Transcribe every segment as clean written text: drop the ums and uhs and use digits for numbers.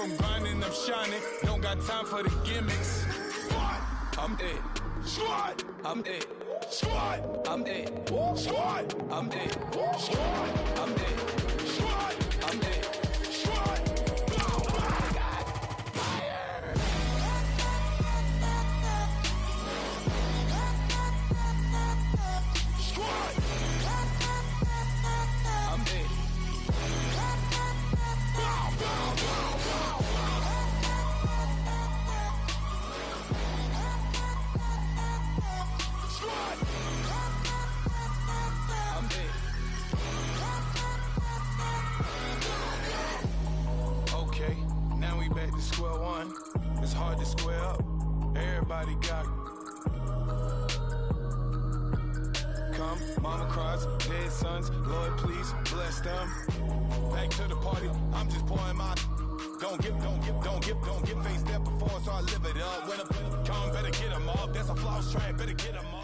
from grinding, I'm shining. Don't got time for the gimmicks. Squad, I'm it. Squad, I'm it. Squad, I'm it. Squad, I'm it. Squad, I'm it. Squad, I'm it. Squad. Okay, now we back to square one. It's hard to square up. Everybody got it. Come, mama cries, dead sons. Lord, please bless them. Back to the party. I'm just pouring my. Don't get faced that before, so I live it up. When a come, better get them up. That's a floss track, better get them up.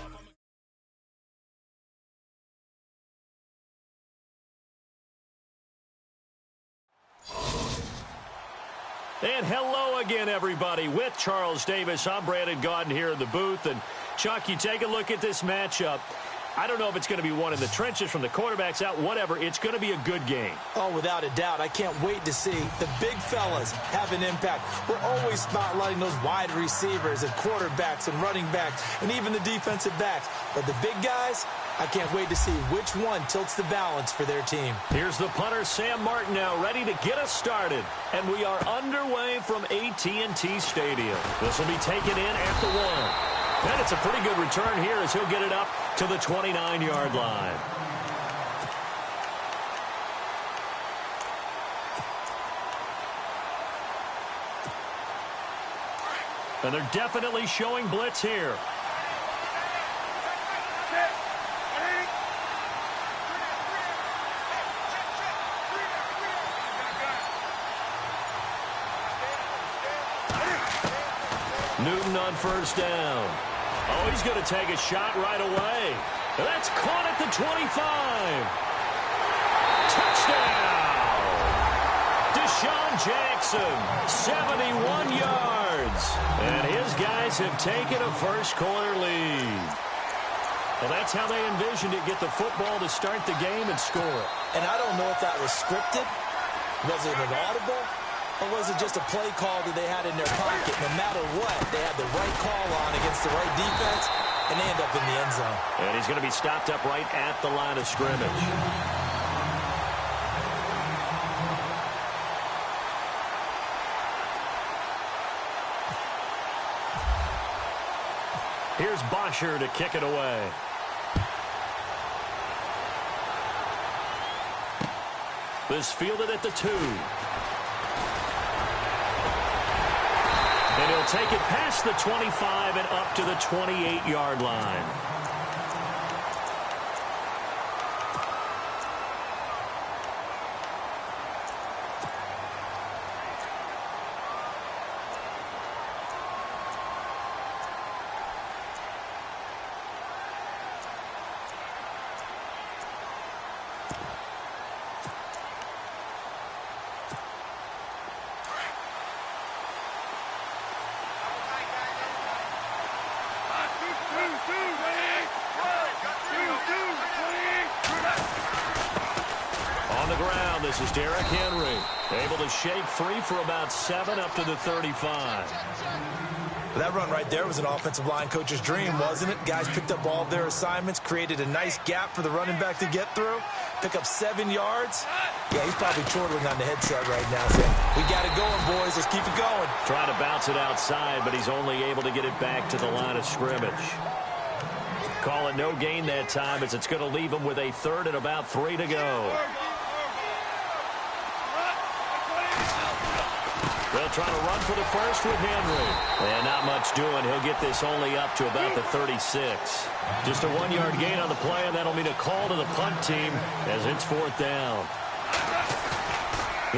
And hello again, everybody. With Charles Davis, I'm Brandon Gaudin here in the booth. And, Chuck, you take a look at this matchup. I don't know if it's going to be one in the trenches from the quarterbacks out, whatever. It's going to be a good game. Oh, without a doubt. I can't wait to see the big fellas have an impact. We're always spotlighting those wide receivers and quarterbacks and running backs and even the defensive backs. But the big guys, I can't wait to see which one tilts the balance for their team. Here's the punter, Sam Martin, now ready to get us started. And we are underway from AT&T Stadium. This will be taken in at the 1. And it's a pretty good return here as he'll get it up to the 29-yard line. And they're definitely showing blitz here. Newton on first down. Oh, he's going to take a shot right away. That's caught at the 25. Touchdown! Deshaun Jackson, 71 yards. And his guys have taken a first-quarter lead. Well, that's how they envisioned it, get the football to start the game and score it. And I don't know if that was scripted. Was it an audible? Or was it just a play call that they had in their pocket? No matter what, they had the right call on against the right defense, and they end up in the end zone. And he's going to be stopped up right at the line of scrimmage. Here's Bosher to kick it away. This fielded at the 2. And he'll take it past the 25 and up to the 28-yard line. This is Derrick Henry, able to shake free for about 7 up to the 35. That run right there was an offensive line coach's dream, wasn't it? Guys picked up all of their assignments, created a nice gap for the running back to get through, pick up 7 yards. Yeah, he's probably chortling on the headset right now saying, we got it going, boys. Let's keep it going. Trying to bounce it outside, but he's only able to get it back to the line of scrimmage. Call it no gain that time as it's going to leave him with a 3rd and about 3 to go. They'll try to run for the first with Henry. And not much doing. He'll get this only up to about the 36. Just a 1-yard gain on the play, and that'll mean a call to the punt team as it's 4th down.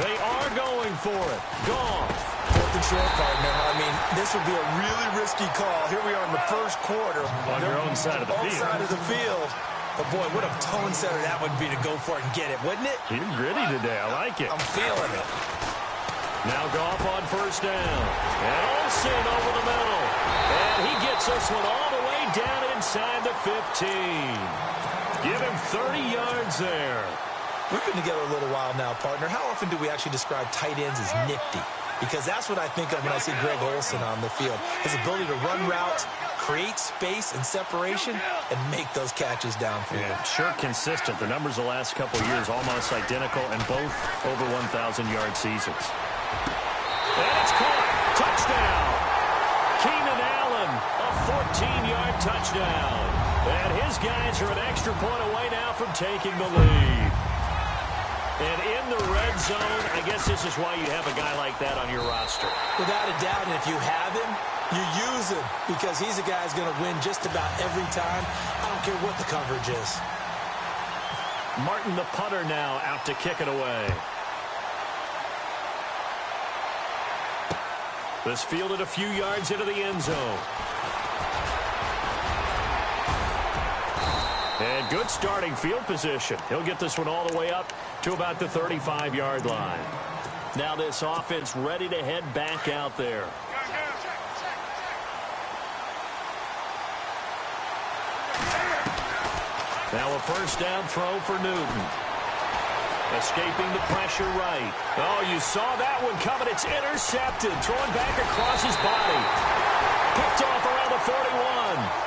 They are going for it. Goff. 4th and short, partner. I mean, this would be a really risky call. Here we are in the first quarter. On your own side of the field. Side of the field. But, boy, what a tone setter that would be to go for it and get it, wouldn't it? You're gritty today. I like it. I'm feeling it. Now Goff on first down. And Olsen over the middle. And he gets this one all the way down inside the 15. Give him 30 yards there. We've been together a little while now, partner. How often do we actually describe tight ends as nifty? Because that's what I think of when I see Greg Olsen on the field. His ability to run routes, create space and separation, and make those catches downfield. Yeah, sure consistent. The numbers the last couple of years almost identical, and both over 1,000-yard seasons. And it's caught. Touchdown. Keenan Allen, a 14-yard touchdown. And his guys are an extra point away now from taking the lead. And in the red zone, I guess this is why you have a guy like that on your roster. Without a doubt, and if you have him, you use him because he's a guy who's going to win just about every time. I don't care what the coverage is. Martin, the punter, now out to kick it away. This fielded a few yards into the end zone. And good starting field position. He'll get this one all the way up to about the 35-yard line. Now this offense ready to head back out there. Now a first down throw for Newton. Escaping the pressure right. Oh, you saw that one coming. It's intercepted. Throwing back across his body. Picked off around the 41.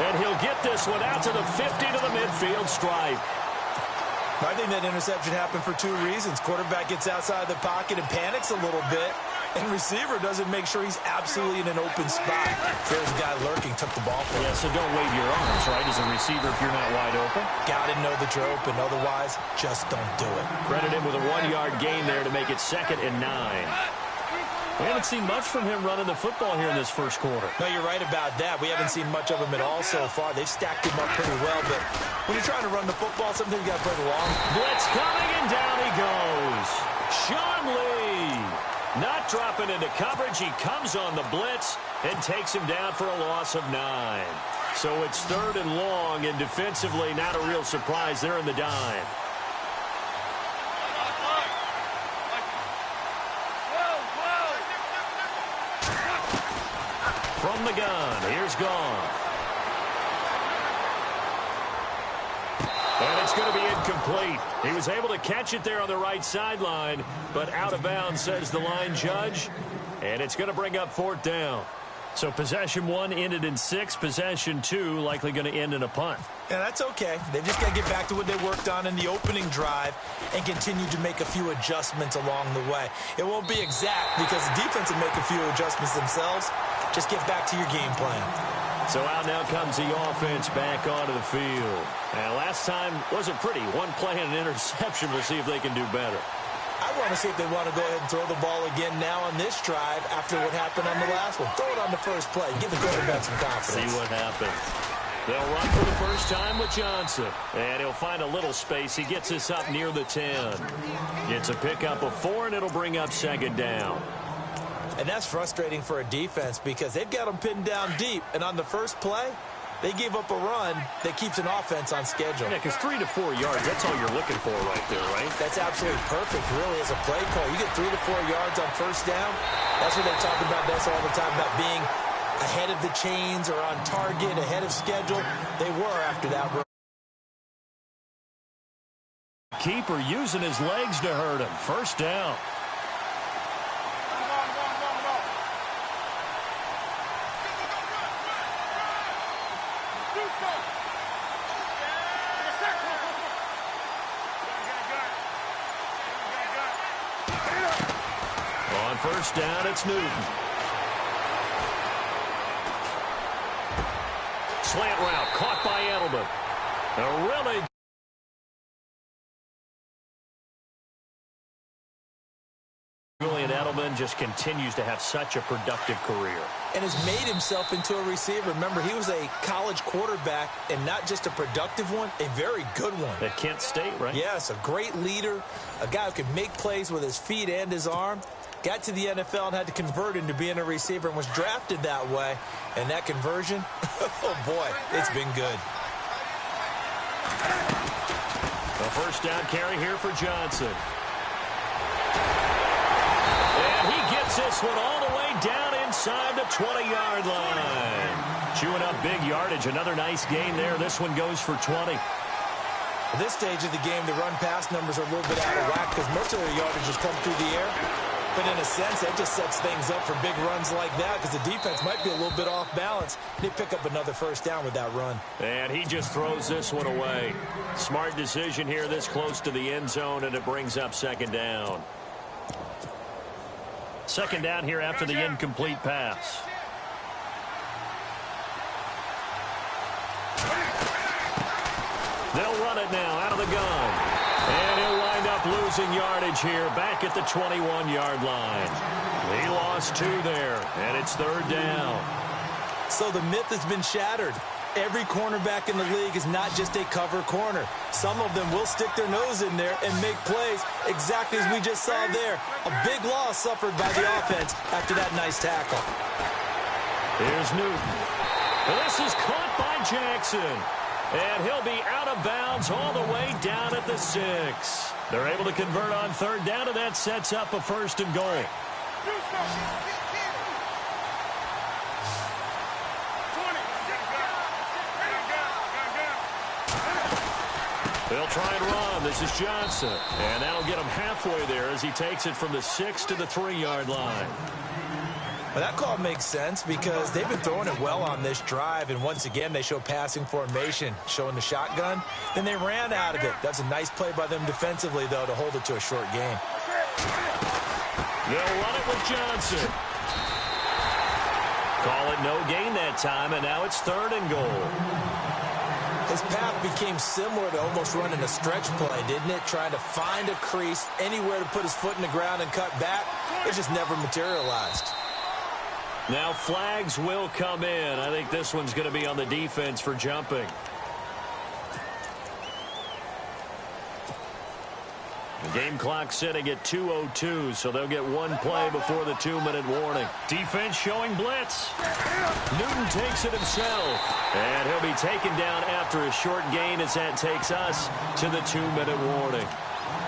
And he'll get this one out to the 50 to the midfield stripe. I think that interception happened for two reasons. Quarterback gets outside the pocket and panics a little bit. And receiver doesn't make sure he's absolutely in an open spot. There's a guy lurking, took the ball for him. Yeah, so don't wave your arms, right, as a receiver if you're not wide open. Got to know that you're open. Otherwise, just don't do it. Credit him with a 1-yard gain there to make it 2nd and 9. We haven't seen much from him running the football here in this first quarter. No, you're right about that. We haven't seen much of him at all so far. They've stacked him up pretty well, but when you're trying to run the football, sometimes you got to play the long. Blitz coming, and down he goes. Sean Lee not dropping into coverage. He comes on the blitz and takes him down for a loss of 9. So it's 3rd and long, and defensively not a real surprise there in the dime. From the gun, here's Goff. And it's going to be incomplete. He was able to catch it there on the right sideline, but out of bounds, says the line judge. And it's going to bring up 4th down. So possession 1 ended in 6. Possession 2 likely going to end in a punt. Yeah, that's okay. They've just got to get back to what they worked on in the opening drive and continue to make a few adjustments along the way. It won't be exact because the defense will make a few adjustments themselves. Just get back to your game plan. So out now comes the offense back onto the field. And last time wasn't pretty. One play and an interception. We'll see if they can do better. I want to see if they want to go ahead and throw the ball again now on this drive after what happened on the last one. Throw it on the first play. Give the quarterback some confidence. See what happens. They'll run for the first time with Johnson. And he'll find a little space. He gets this up near the 10. Gets a pickup of 4, and it'll bring up 2nd down. And that's frustrating for a defense because they've got them pinned down deep. And on the first play, they gave up a run that keeps an offense on schedule. Yeah, because 3 to 4 yards, that's all you're looking for right there, right? That's absolutely perfect, really, as a play call. You get 3 to 4 yards on first down. That's what they talk about this all the time, about being ahead of the chains or on target, ahead of schedule. They were after that run. Keeper using his legs to hurt him. First down. On first down, it's Newton. Slant route caught by Edelman. A really Julian Edelman just continues to have such a productive career. And has made himself into a receiver. Remember, he was a college quarterback, and not just a productive one, a very good one. At Kent State, right? Yes, a great leader, a guy who could make plays with his feet and his arm. Got to the NFL and had to convert into being a receiver and was drafted that way. And that conversion, oh boy, it's been good. A first down carry here for Johnson. He gets Takes this one all the way down inside the 20-yard line. Chewing up big yardage. Another nice gain there. This one goes for 20. At this stage of the game, the run-pass numbers are a little bit out of whack because most of their yardage has come through the air. But in a sense, that just sets things up for big runs like that because the defense might be a little bit off balance. They pick up another first down with that run. And he just throws this one away. Smart decision here this close to the end zone, and it brings up second down. Second down here after the incomplete pass. They'll run it now out of the gun. And he'll wind up losing yardage here back at the 21-yard line. He lost 2 there, and it's third down. So the myth has been shattered. Every cornerback in the league is not just a cover corner. Some of them will stick their nose in there and make plays exactly as we just saw there. A big loss suffered by the offense after that nice tackle. Here's Newton. This is caught by Jackson. And he'll be out of bounds all the way down at the 6. They're able to convert on third down, and that sets up a first and goal. They'll try and run. This is Johnson. And that'll get him halfway there as he takes it from the 6 to the 3-yard line. Well, that call makes sense because they've been throwing it well on this drive, and once again they show passing formation, showing the shotgun. Then they ran out of it. That's a nice play by them defensively, though, to hold it to a short game. They'll run it with Johnson. Call it no gain that time, and now it's third and goal. His path became similar to almost running a stretch play, didn't it? Trying to find a crease, anywhere to put his foot in the ground and cut back. It just never materialized. Now flags will come in. I think this one's going to be on the defense for jumping. The game clock sitting at 2:02, so they'll get one play before the 2-minute warning. Defense showing blitz. Newton takes it himself. And he'll be taken down after a short gain as that takes us to the 2-minute warning.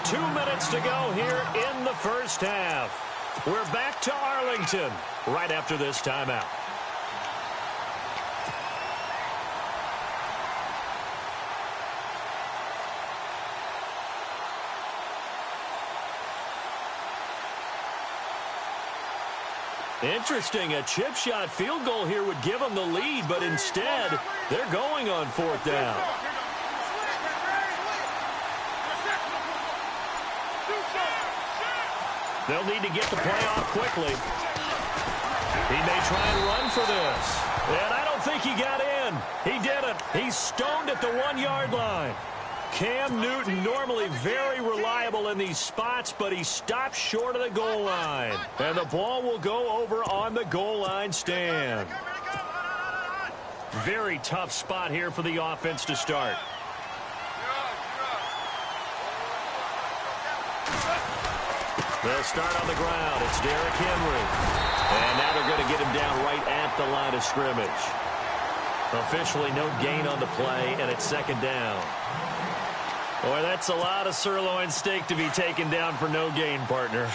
2 minutes to go here in the first half. We're back to Arlington right after this timeout. Interesting, a chip shot field goal here would give them the lead, but instead they're going on fourth down. They'll need to get the play off quickly. He may try and run for this. And I don't think he got in. He didn't. He's stoned at the 1-yard line. Cam Newton, normally very reliable in these spots, but he stopped short of the goal line. And the ball will go over on the goal line stand. Very tough spot here for the offense to start. They'll start on the ground. It's Derrick Henry. And now they're going to get him down right at the line of scrimmage. Officially no gain on the play, and it's second down. Boy, that's a lot of sirloin steak to be taken down for no gain, partner.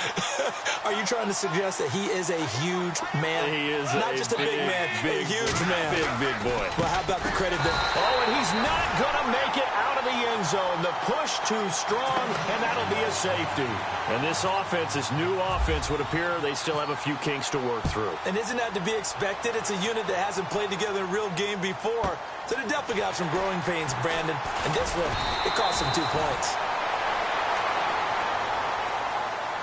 Are you trying to suggest that he is a huge man? He is not just a big man, a huge man. Big boy. Well, how about the credit that... Oh, and he's not going to make it out of the end zone. The push too strong, and that'll be a safety. And this offense, this new offense, would appear they still have a few kinks to work through. And isn't that to be expected? It's a unit that hasn't played together in a real game before. So they definitely got some growing pains, Brandon. And this one, it cost them 2 points.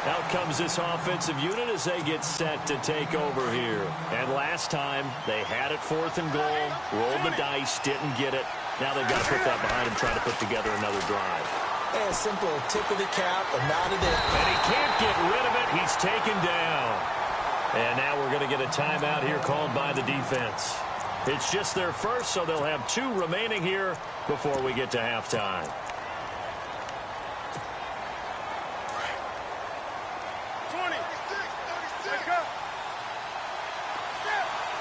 Out comes this offensive unit as they get set to take over here. And last time, they had it fourth and goal, rolled the dice, didn't get it. Now they've got to put that behind them, try to put together another drive. Hey, a simple tip of the cap, a nod of it. And he can't get rid of it. He's taken down. And now we're going to get a timeout here called by the defense. It's just their first, so they'll have 2 remaining here before we get to halftime.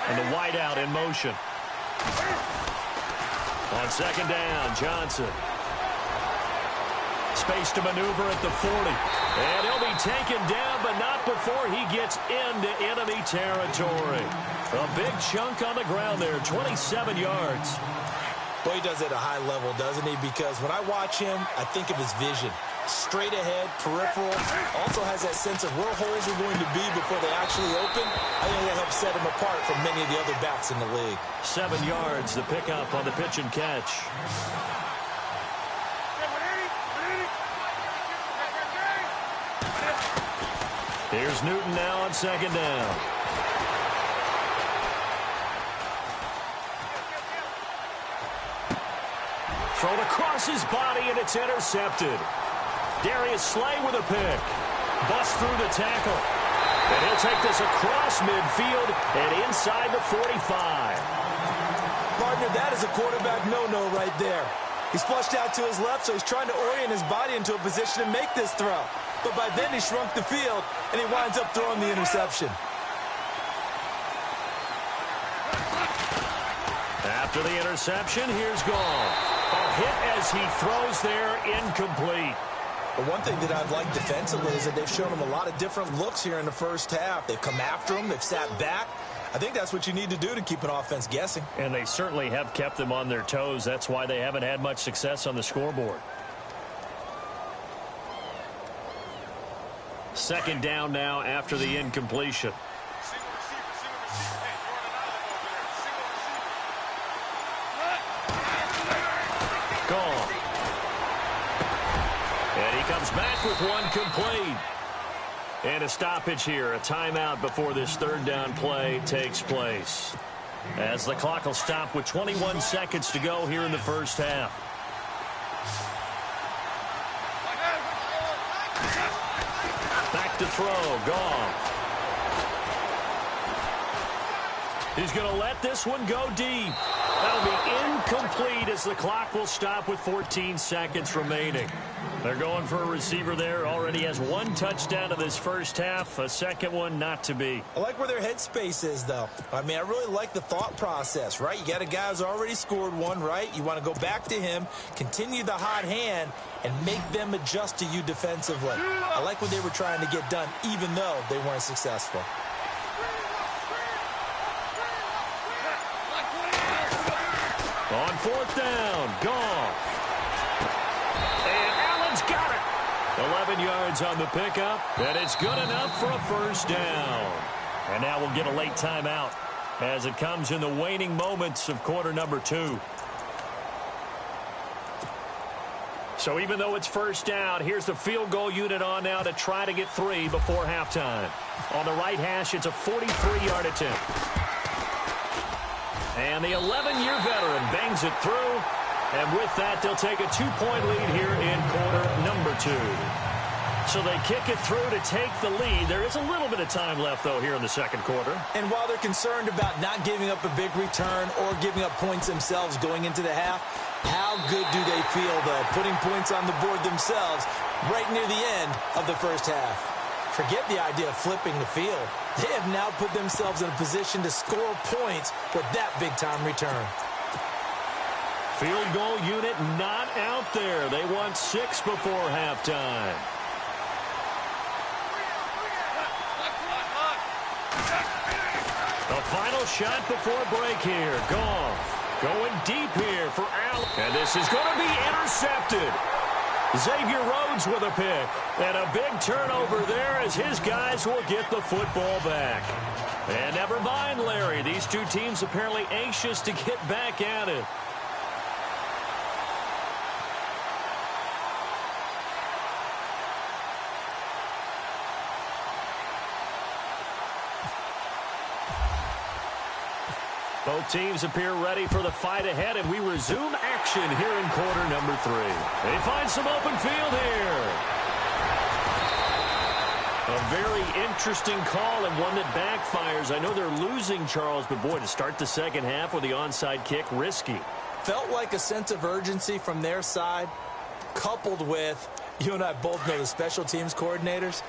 And the wideout in motion. On second down, Johnson. Space to maneuver at the 40. And he'll be taken down, but not before he gets into enemy territory. A big chunk on the ground there, 27 yards. Boy, he does it at a high level, doesn't he? Because when I watch him, I think of his vision. Straight ahead, peripheral. Also has that sense of where holes are going to be before they actually open. I think that helps set him apart from many of the other backs in the league. 7 yards, the pickup on the pitch and catch. Here's Newton now on second down. Thrown across his body, and it's intercepted. Darius Slay with a pick. Bust through the tackle. And he'll take this across midfield and inside the 45. Partner, that is a quarterback no-no right there. He's flushed out to his left, so he's trying to orient his body into a position to make this throw. But by then he shrunk the field, and he winds up throwing the interception. After the interception, here's Goff. A hit as he throws there, incomplete. But one thing that I've liked defensively is that they've shown him a lot of different looks here in the first half. They've come after him. They've sat back. I think that's what you need to do to keep an offense guessing. And they certainly have kept them on their toes. That's why they haven't had much success on the scoreboard. Second down now after the incompletion. Gone. And he comes back with one complete. And a stoppage here, a timeout before this third down play takes place. As the clock will stop with 21 seconds to go here in the first half. Back to throw, Goff. He's going to let this one go deep. That'll be incomplete as the clock will stop with 14 seconds remaining. They're going for a receiver there. Already has one touchdown in this first half. A second one not to be. I like where their headspace is, though. I mean, I really like the thought process, right? You got a guy who's already scored one, right? You want to go back to him, continue the hot hand, and make them adjust to you defensively. I like what they were trying to get done, even though they weren't successful. On fourth down, Goff. And Allen's got it. 11 yards on the pickup, and it's good enough for a first down. And now we'll get a late timeout as it comes in the waning moments of quarter number 2. So even though it's first down, here's the field goal unit on now to try to get 3 before halftime. On the right hash, it's a 43-yard attempt. And the 11-year veteran bangs it through. And with that, they'll take a 2-point lead here in quarter number 2. So they kick it through to take the lead. There is a little bit of time left, though, here in the second quarter. And while they're concerned about not giving up a big return or giving up points themselves going into the half, how good do they feel, though, putting points on the board themselves right near the end of the first half? Forget the idea of flipping the field. They have now put themselves in a position to score points with that big-time return. Field goal unit not out there. They want 6 before halftime. The final shot before break here. Goff going deep here for Allen. And this is going to be intercepted. Xavier Rhodes with a pick. And a big turnover there as his guys will get the football back. And never mind, Larry. These two teams apparently anxious to get back at it. Both teams appear ready for the fight ahead, and we resume action here in quarter number 3. They find some open field here. A very interesting call and one that backfires. I know they're losing, Charles, but boy, to start the second half with the onside kick, risky. Felt like a sense of urgency from their side, coupled with, you and I both know the special teams coordinators.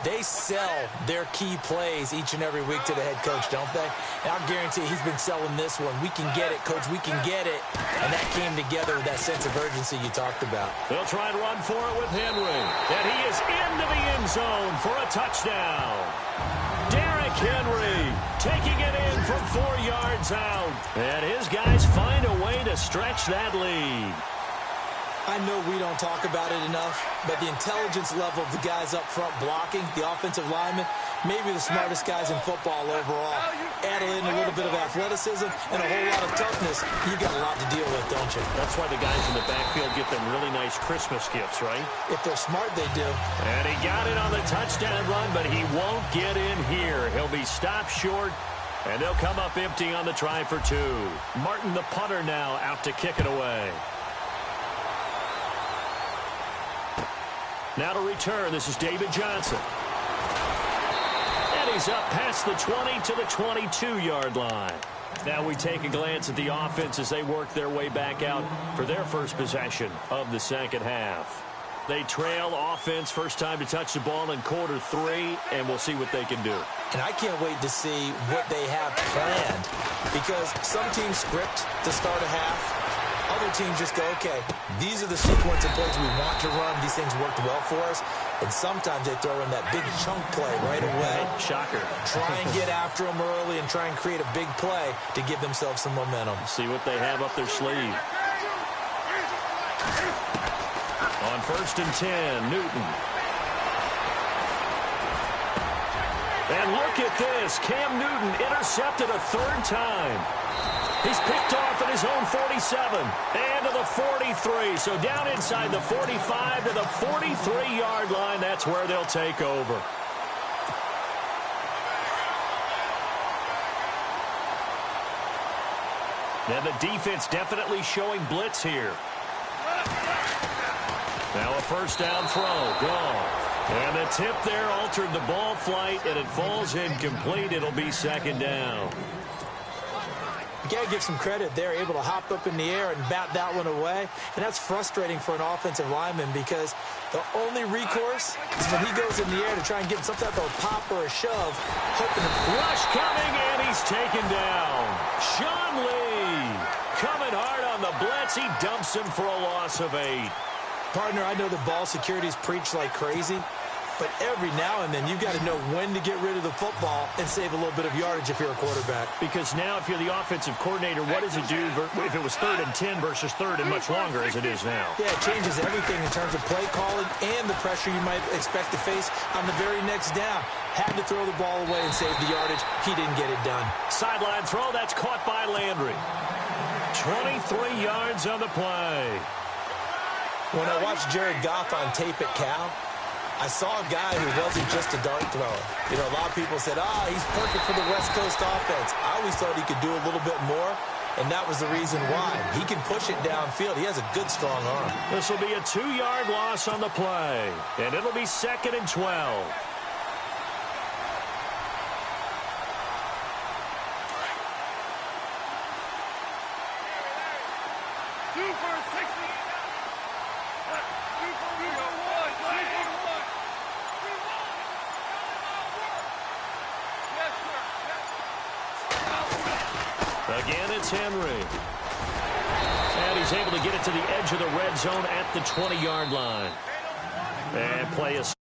They sell their key plays each and every week to the head coach, don't they? And I'll guarantee he's been selling this one. We can get it, coach. We can get it. And that came together with that sense of urgency you talked about. They'll try and run for it with Henry. And he is into the end zone for a touchdown. Derrick Henry taking it in from 4 yards out. And his guys find a way to stretch that lead. I know we don't talk about it enough, but the intelligence level of the guys up front blocking, the offensive linemen, maybe the smartest guys in football overall. Add in a little bit of athleticism and a whole lot of toughness, you got a lot to deal with, don't you? That's why the guys in the backfield get them really nice Christmas gifts, right? If they're smart, they do. And he got it on the touchdown run, but he won't get in here. He'll be stopped short, and they'll come up empty on the try for 2. Martin, the punter, now out to kick it away. Now to return, this is David Johnson. And he's up past the 20 to the 22-yard line. Now we take a glance at the offense as they work their way back out for their first possession of the second half. They trail offense, first time to touch the ball in quarter 3, and we'll see what they can do. And I can't wait to see what they have planned, because some teams script to start a half. Other teams just go, okay, these are the sequence of plays we want to run. These things worked well for us. And sometimes they throw in that big chunk play right away. Shocker. Try and get after them early and try and create a big play to give themselves some momentum. See what they have up their sleeve. On 1st and 10, Newton. And look at this. Cam Newton intercepted a 3rd time. He's picked off at his own 47 and to the 43. So down inside the 45 to the 43-yard line. That's where they'll take over. And the defense definitely showing blitz here. Now a first down throw. Gone. And the tip there altered the ball flight, and it falls incomplete. It'll be 2nd down. You got to give some credit. They're able to hop up in the air and bat that one away. And that's frustrating for an offensive lineman, because the only recourse is when he goes in the air to try and get some type of pop or a shove, hoping to... Rush coming, and he's taken down. Sean Lee coming hard on the blitz. He dumps him for a loss of 8. Partner, I know the ball security's preached like crazy, but every now and then you've got to know when to get rid of the football and save a little bit of yardage if you're a quarterback. Because now if you're the offensive coordinator, what does it do if it was 3rd and 10 versus 3rd and much longer as it is now? Yeah, it changes everything in terms of play calling and the pressure you might expect to face on the very next down. Had to throw the ball away and save the yardage. He didn't get it done. Sideline throw, that's caught by Landry. 23 yards on the play. When I watched Jared Goff on tape at Cal, I saw a guy who wasn't just a dart thrower. You know, a lot of people said, he's perfect for the West Coast offense. I always thought he could do a little bit more, and that was the reason why. He can push it downfield. He has a good, strong arm. This will be a 2-yard loss on the play, and it'll be 2nd and 12. Again, it's Henry. And he's able to get it to the edge of the red zone at the 20-yard line. And play is